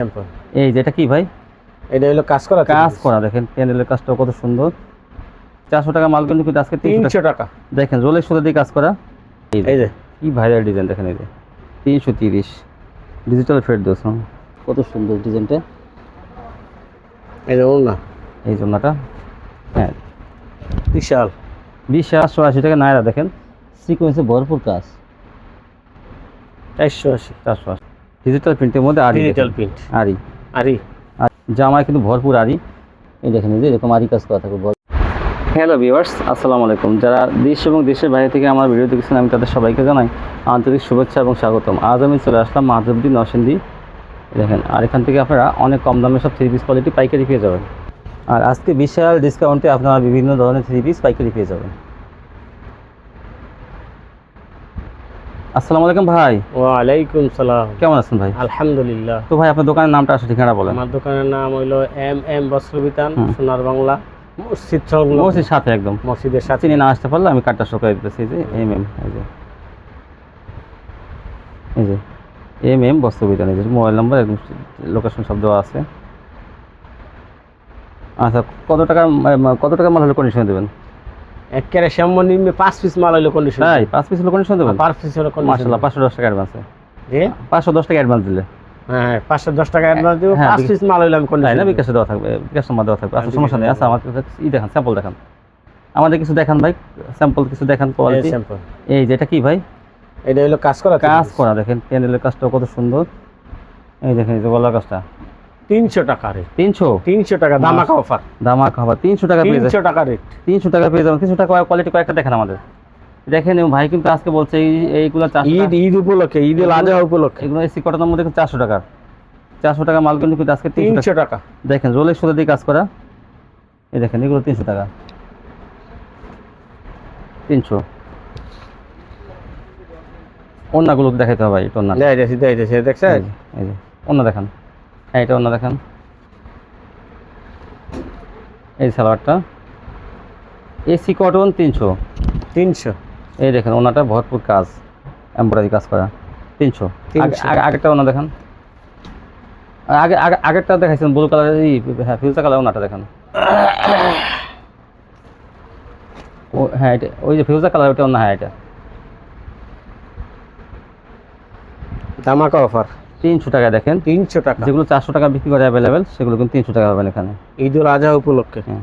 Sample. এই যেটা কি ভাই? এটা হলো কাজ করা দেখেন প্যানেলের কাজটা কত সুন্দর। 400 টাকা মাল কিন্তু আজকে 300 টাকা। দেখেন রোলের সুতা দিয়ে কাজ করা। এই যে কি ভাইরাল ডিজাইন দেখেন, এই যে 330 ডিজিটাল ফেড দোস। কত সুন্দর ডিজাইনটা। এই যে ওড়না এই জন্যটা হ্যাঁ বিশাল বিশাল 180 টাকা নাইরা। দেখেন সিকোয়েন্সে ভরপুর কাজ। 480 480 ডিজিটাল প্রিন্টের মধ্যে আরি, ডিজিটাল প্রিন্ট। আরি আরি আর জামায় কিন্তু ভরপুর আরি। এই দেখেন এই যে এরকম আরি কাজ করা থাকবে। হ্যালো ভিউয়ার্স, আসসালামু আলাইকুম। যারা দেশ এবং দেশের বাইরে থেকে আমার ভিডিও দেখছেন আমি তাদের সবাইকে জানাই আন্তরিক শুভেচ্ছা এবং স্বাগতম। আজ আমি চলে আসলাম মাধবদী নরসিংদী। দেখেন আর এখান থেকে আপনারা অনেক কম দামে সব থ্রি পিস কোয়ালিটি পাইকারি পেয়ে যাবেন। আর আজকে বিশাল ডিসকাউন্টে আপনারা বিভিন্ন ধরনের থ্রি পিস পাইকারি পেয়ে যাবেন। আসসালামু আলাইকুম ভাই। ওয়ালাইকুম সালাম। কেমন আছেন ভাই? আলহামদুলিল্লাহ। তো ভাই আপনার দোকানের নামটা আসলে ঠিকানা বলেন। আমার দোকানের নাম হইলো এম বস্ত্রবিতান, সোনার বাংলা, মসজিদ সংলগ্ন, মসজিদ সাথে একদম মসজিদের সাথে। চিনি না আসতে পারলে আমি কার্ডটা শো করে দিতেছি। যে এম এই যে বস্ত্রবিতান, এই যে মোবাইল নাম্বার একদম লোকেশন সব দেওয়া আছে। আচ্ছা কত টাকা মাল হলে কন্ডিশন দেবেন? একেবারে সামনে 5 পিস মাল হইলো কন্ডিশন। তাই 5 পিস হলে কন্ডিশন দেবেন? 5 পিস হলো কন্ডিশন। মাশাআল্লাহ 510 টাকা অ্যাডভান্স। জি 510 টাকা অ্যাডভান্স দিলে হ্যাঁ 510 টাকা অ্যাডভান্স দিব। 5 পিস মাল হইলো আমি তাই কন্ডিশন। না? বিকাশে দেওয়া থাকবে, বিকাশ নাম্বার দেওয়া থাকবে। আচ্ছা সমস্যা নেই। আচ্ছা আমার দেখান, স্যাম্পল দেখান, আমাদের কিছু দেখান ভাই, স্যাম্পল কিছু দেখান কোয়ালিটি। স্যাম্পল। এই যেটা কি ভাই? এটা হলো কাজ করা। দেখেন প্যানেলের কাজটা কত সুন্দর। এই দেখেন এই যে গলার কাজটা 300 টাকা রেট। 300 টাকা ধামাকা অফার। দামাক হবে 300 টাকা পেয়ে যাবেন। 300 টাকা রেট। 300 টাকা পেয়ে যাবেন। 300 টাকা কোয়ালিটি কয়েকটা দেখেন আমাদের। দেখেন ভাই কিন্তু আজকে বলছে এইগুলো 400 ঈদ উপলক্ষে, ঈদুল আজহা উপলক্ষে এগুলো এসি কটনের মধ্যে 400 টাকা। 400 টাকা মাল কিন্তু আজকে 300 টাকা। দেখেন রোলের সুতা দিয়ে কাজ করা। এই দেখেন এগুলো 300 টাকা। 300 অন্যগুলো দেখাইতে হবে ভাই। এটা অন্য দেখাইতেছি দেখছেন? এই যে অন্য দেখান। হ্যাঁ এটা অন্য দেখান। এই সালোয়ারটা এসি কটন 300। এই দেখেন ওনাটা ভরপুর কাজ, এমব্রয়ডারি কাজ করা 300। আগেরটা ওনা দেখান। আগেরটা দেখাইছেন ব্লু কালার, হ্যাঁ ফিউচার কালার ওনাটা দেখান। ও হ্যাঁ এটা ওই যে ফিউচার কালার ওটা অন্য। হ্যাঁ এটা ধামাকা অফার 300 টাকা। দেখেন 300 টাকা। যেগুলো 400 টাকা বিক্রি করে অ্যাভেলেবেল সেগুলো কিন্তু 300 টাকা পাবেন এখানে ঈদুল আজহা উপলক্ষে। হ্যাঁ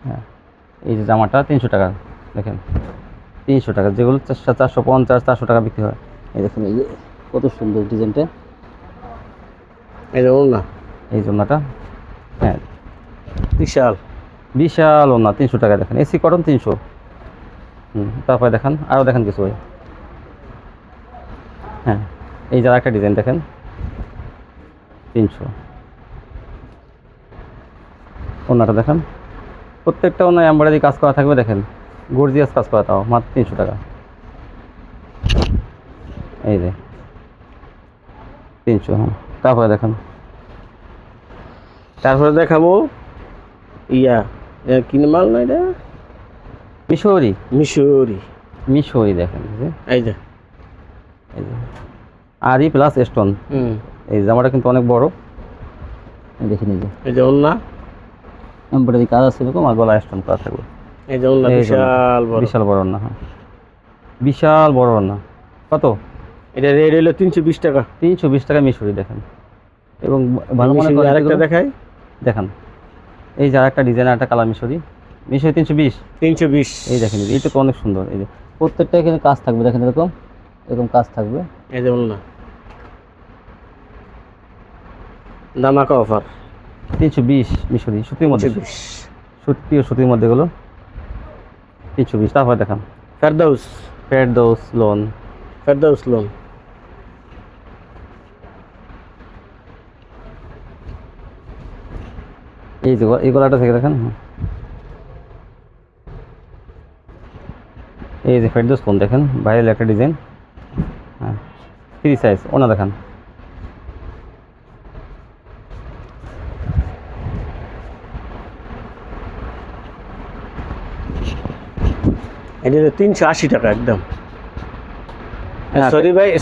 হ্যাঁ এই যে জামাটা 300 টাকা। দেখেন 300 টাকা, যেগুলো 450 400 টাকা বিক্রি হয়। এই দেখুন এই যে কত সুন্দর ডিজাইনটা। এই যে ওড়না এই জন্যটা হ্যাঁ বিশাল ওড়না 300 টাকা। দেখেন এসি কটন 300। তারপরে দেখান, আরও দেখান কিছু ভাই। হ্যাঁ এই যারা একটা ডিজাইন দেখেন 300। ওড়নাটা দেখেন, প্রত্যেকটা ওনার এমব্রয়ডারি কাজ করা থাকবে। দেখেন গর্জিয়াস কাজ করা, তাও মাত্র 300 টাকা। এই যে 300। হ্যাঁ তারপরে দেখেন, তারপরে দেখাবো কি মাল না এটা? মিশরি দেখেন এই যে আরি প্লাস স্টোন। এই জামাটা কিন্তু অনেক বড়। দেখেন এই যে ওড়না এমব্রয়ডারি কাজ আছে এরকম, আর গলা স্টোন করা থাকবে। এই যে ওড়না বিশাল বড় ওড়না। হ্যাঁ বিশাল বড় ওড়না। কত? এটা রেট হলো 320 টাকা। 320 টাকা মিশরি দেখেন। এবং ভালো মনে করে আরেকটা দেখাই, দেখান। এই যে আরেকটা ডিজাইন, একটা কালার মিশরি 320। এই দেখেন এইটা তো অনেক সুন্দর। এই যে প্রত্যেকটা এখানে কাজ থাকবে। দেখেন এরকম কাজ থাকবে। এই যে ওড়না ধামাকা অফার 320 মিশরি সুতির মধ্যে। সুতির মধ্যে এগুলো 320। তারপর দেখান ফেরদৌস লোন। এই যে এই গলাটা থেকে দেখেন। এই যে ফেরদৌস লোন দেখেন, বাইরের একটা ডিজাইন। হ্যাঁ 3 সাইজ। ওনা দেখান। এটা 380 টাকা একদম।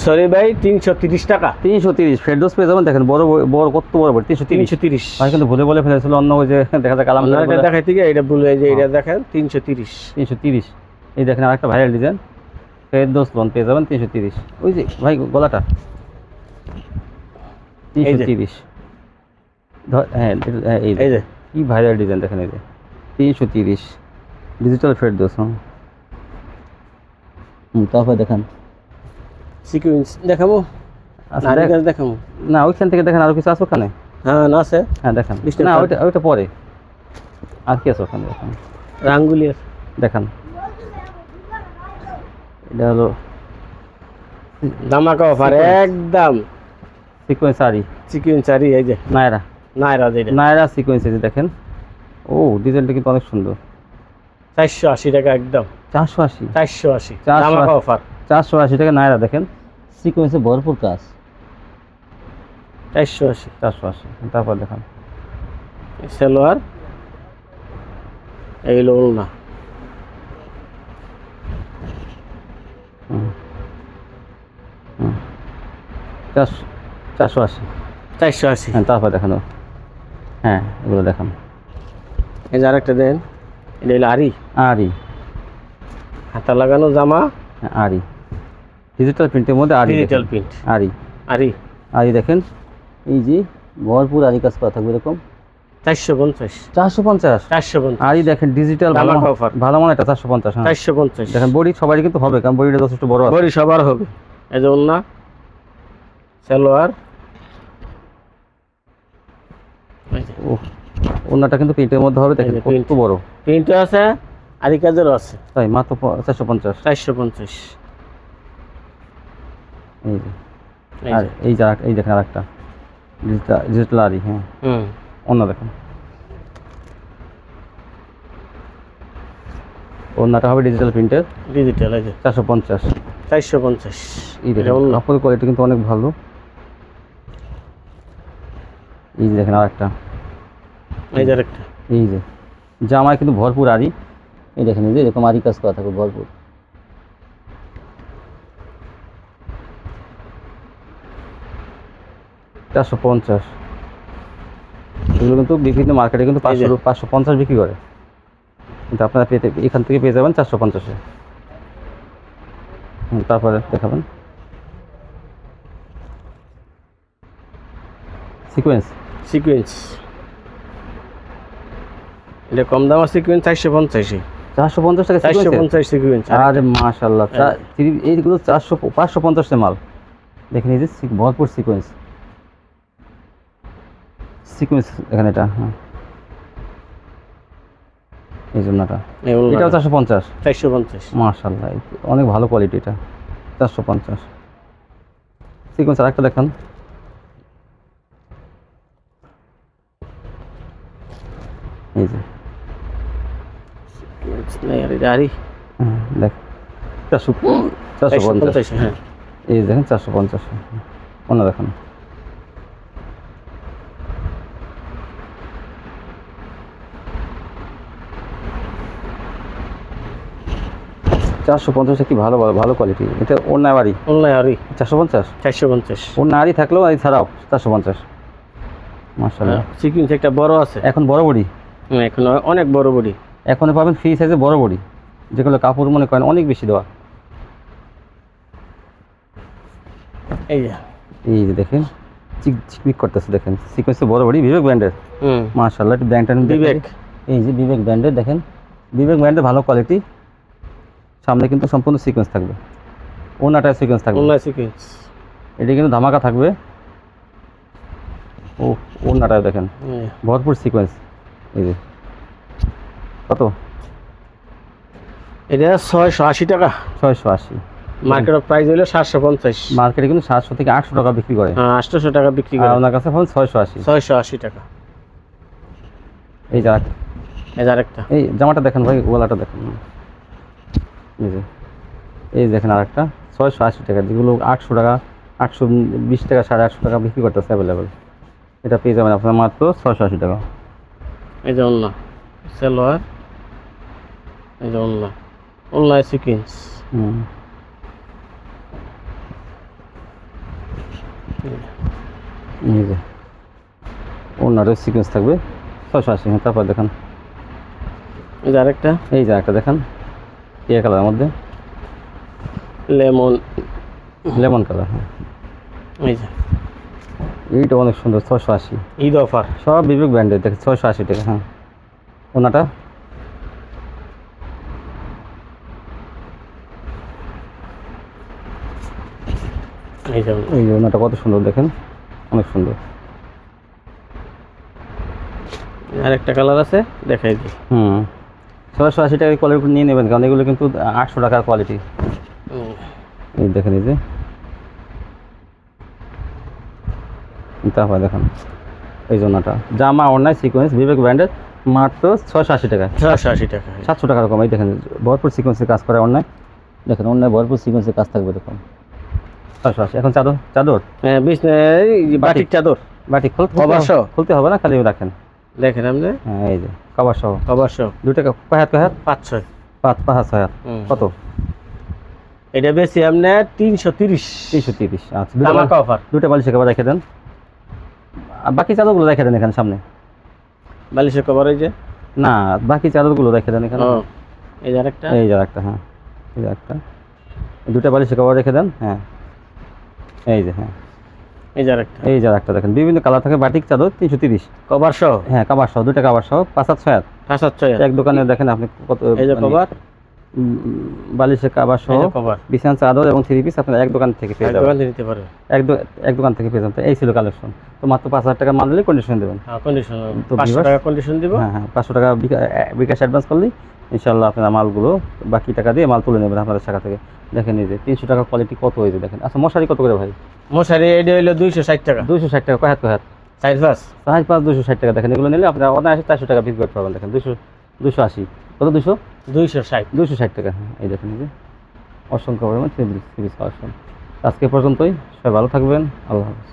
সরি ভাই 330 টাকা। 330 ফেরদৌস পেয়ে যাবেন। দেখেন বড় বড় কত বড় বড় 330 ভাই কিন্তু ভুলে বলে ফেলেছিল অন্য ওই যে দেখা যায় কালাম এটা দেখাই থেকে এটা বলে যে এটা দেখেন 330। এই দেখেন আরেকটা ভাইরাল ডিজাইন ফেরদৌস লোন পেয়ে যাবেন 330। ওই যে ভাই গলাটা 330 হ্যাঁ এই যে কি ভাইরাল ডিজাইন দেখেন এই যে 330 ডিজিটাল ফেরদৌস। তারপর দেখেন সিকোয়েন্স দেখাবো দেখাবো না ওইখান থেকে দেখেন আরো কিছু আছে ওখানে। হ্যাঁ না আছে, হ্যাঁ দেখেন না ওইটা পরে আর কি আছে ওখানে দেখেন রাঙ্গুলি আছে দেখেন। এটা হলো ধামাকা অফার একদম সিকোয়েন্স আরি সিকোয়েন্স আরি। এই যে নায়রা নায়রা সিকোয়েন্স এই যে দেখেন। ও ডিজাইনটা কিন্তু অনেক সুন্দর। 480 টাকা একদম 480 ধামাকা অফার 480 টাকা নায়রা দেখেন সিকোয়েন্সে ভরপুর কাজ 480। তারপর দেখেন সালোয়ার এই ওড়না 480। হ্যাঁ তারপর দেখান হ্যাঁ এগুলো দেখান। এই যে আরেকটা দেন, এটা হলো আরি হাতা লাগানো জামা আরি ডিজিটাল প্রিন্টের মধ্যে ডিজিটাল প্রিন্ট আরি দেখেন। এই যে ভরপুর আরি কাজ করা থাকবে এরকম 450 আরি দেখেন ডিজিটাল ভালো মানে এটা 450। 450 দেখেন বডি সবারই কিন্তু হবে কারণ বডিটা যথেষ্ট বড় আছে। বডি সবার হবে। এই যে ওড়না সালোয়ার ওড়নাটা কিন্তু প্রিন্টের মধ্যে হবে দেখেন কত বড় প্রিন্ট আছে আরি কাজেরও আছে তাই মাত্র 450। এই যে আর এই দেখেন আরেকটা ডিজিটাল আরি। হ্যাঁ ওড়না দেখেন ওড়নাটা হবে ডিজিটাল প্রিন্টের ডিজিটাল এই যে 450। এই দেখেন কাপড়ের কোয়ালিটি কিন্তু অনেক ভালো। এই যে দেখেন আরেকটা এই যে জামায় কিন্তু ভরপুর আরি। এই দেখেন এই যে এরকম আরি কাজ করা থাকবে ভরপুর 450। এগুলো কিন্তু বিভিন্ন মার্কেটে কিন্তু 550 বিক্রি করে কিন্তু আপনারা এখান থেকে পেয়ে যাবেন 450-এ। তারপরে দেখাবেন সিকোয়েন্স এটা কম দামের সিকোয়েন্স 450 টাকা 450 সিকোয়েন্স। আরে মাশাআল্লাহ এইগুলো 550 মাল দেখেন। এই যে ভরপুর সিকোয়েন্স এখানে এটা হ্যাঁ এই জন্যটা এটাও 450 মাশাআল্লাহ অনেক ভালো কোয়ালিটি এটা 450 সিকোয়েন্স। আরেকটা দেখান এই যে দেখ 450। হ্যাঁ এই দেখেন 450 অন্য দেখেন 450 কি ভালো কোয়ালিটি। এটা ওড়না আরি 450 ওড়না আরি থাকলেও আরি ছাড়াও 450 মাশাআল্লাহ। সিকোয়েন্স একটা বড় আছে এখন বড় বডি এখন অনেক বড় বডি এখন পাবেন ফ্রি সাইজে বড় বডি যেগুলো কাপড় মনে করেন অনেক বেশি দেওয়া। এই যে দেখেন চিকমিক করতেছে দেখেন সিকোয়েন্সে বড় বডি বিবেক ব্র্যান্ডের মাশাআল্লাহ। এটা ব্র্যান্ডটা বিবেক। এই যে বিবেক ব্র্যান্ডের দেখেন বিবেক ব্র্যান্ডের ভালো কোয়ালিটি। সামনে কিন্তু সম্পূর্ণ সিকোয়েন্স থাকবে ওড়নাটা সিকোয়েন্স থাকবে এটা কিন্তু ধামাকা থাকবে। ওড়নাটা দেখেন ভরপুর সিকোয়েন্স। এই যে কত এটা 680 টাকা 680 মার্কেট প্রাইস হলো 750 মার্কেটে কিন্তু 700 থেকে 800 টাকা বিক্রি করে। হ্যাঁ 800 টাকা বিক্রি করে ওনার কাছে পাবেন 680 টাকা। এই যে আরেকটা এই জামাটা দেখেন ভাই গলাটা দেখেন এই দেখেন আরেকটা 680 টাকা যেগুলো 800 টাকা 820 টাকা 850 টাকা বিক্রি করতেছে অ্যাভেলেবেল। এটা পেয়ে যাবেন আপনার মাত্র 680 টাকা। এই যে ওড়না সালোয়ার এই যে ওড়না সিকোয়েন্স এই যে ওনারও সিকোয়েন্স থাকবে 680। হ্যাঁ, তারপর দেখেন এই যে আরেকটা এই যে একটা দেখেন ইয়ে কালারের মধ্যে লেমন, লেমন কালার। হ্যাঁ, এই যে এইটা অনেক সুন্দর 680। ঈদ অফার। সব বিবেক ব্র্যান্ডের দেখে 680 টাকা। হ্যাঁ, ওনাটা এই যে এই যে ওনাটা কত সুন্দর দেখেন, অনেক সুন্দর। আরেকটা কালার আছে, দেখাই দিই। 680 টাকার কোয়ালিটি নিয়ে নেবেন, কারণ এগুলো কিন্তু 800 টাকার কোয়ালিটি। এই দেখেন এই যে, তারপর দেখেন এই জন্যটা জামা অনলাইন সিকোয়েন্স বিবেক ব্র্যান্ডের মাত্র 680 টাকা। 680 টাকা। 700 টাকার কম। এই দেখেন ভরপুর সিকোয়েন্সের কাজ করে অনলাইন, দেখেন অনলাইন ভরপুর সিকোয়েন্সের কাজ থাকবে এরকম 680। এখন চাদর চাদর হ্যাঁ, বাটিক চাদর, বাটিক কভার সহ। খুলতে হবে না, খালি রাখেন। দেখেন আপনি, হ্যাঁ এই যে কভার সহ অবশ্য 2 টাকা কয় হাত 500। 5 কত? এটা বেশি আপনি 330। 330। আচ্ছা, ধামাকা অফার। দুটো বালিশের কভার রেখে দেন, আর বাকি চাদরগুলো রেখে দেন এখানে সামনে। বালিশের কভার এই যে, না বাকি চাদরগুলো রেখে দেন এখানে। এই যে আরেকটা, এই যে একটা। হ্যাঁ, এই যে একটা, দুটো বালিশের কভার রেখে দেন। হ্যাঁ এই যে, হ্যাঁ এই যে আরেকটা, এই যে একটা দেখেন বিভিন্ন কালার থাকে বাটিক চাদর 330। কভার সহ। হ্যাঁ, কভার সহ 2 টাকা কভার সহ 5-7 500। এক দোকানে দেখেন আপনি কত। এই যে কভার, বালিশের কভার সহ কভার বিছানা চাদর এবং 3 পিস আপনারা এক দোকান থেকে পেয়ে যাবেন। দোকান থেকে নিতে পারবেন, এক দোকান থেকে পেয়ে যাবেন। তো এই ছিল কালেকশন। তো মাত্র 5000 টাকা মাল নিলে কন্ডিশন দেবেন। কন্ডিশন তো 500 টাকা কন্ডিশন দিব। হ্যাঁ, 500 টাকা বিকাশ অ্যাডভান্স করলেই ইনশাআল্লাহ আপনারা মালগুলো বাকি টাকা দিয়ে মাল তুলে নেবেন আপনাদের শাখা থেকে। দেখেন এই যে 300 টাকা কোয়ালিটি কত হয়েছে দেখেন। আচ্ছা, মশারি কত করে ভাই? মশারি এটা হইলো 260 টাকা। 260 টাকা কয় হাত কয় হাত? 4-5। 5 260 টাকা। দেখেন এগুলো নিলে আপনারা অনায়াসে 400 টাকা বিক্রি করতে পারবেন। দেখেন 280 কত? 260 টাকা। হ্যাঁ, এই দেখেন এই যে অসংখ্য পরিমাণ সিরিজ কালেকশন। আজকে পর্যন্তই, সবাই ভালো থাকবেন। আল্লাহ হাফেজ।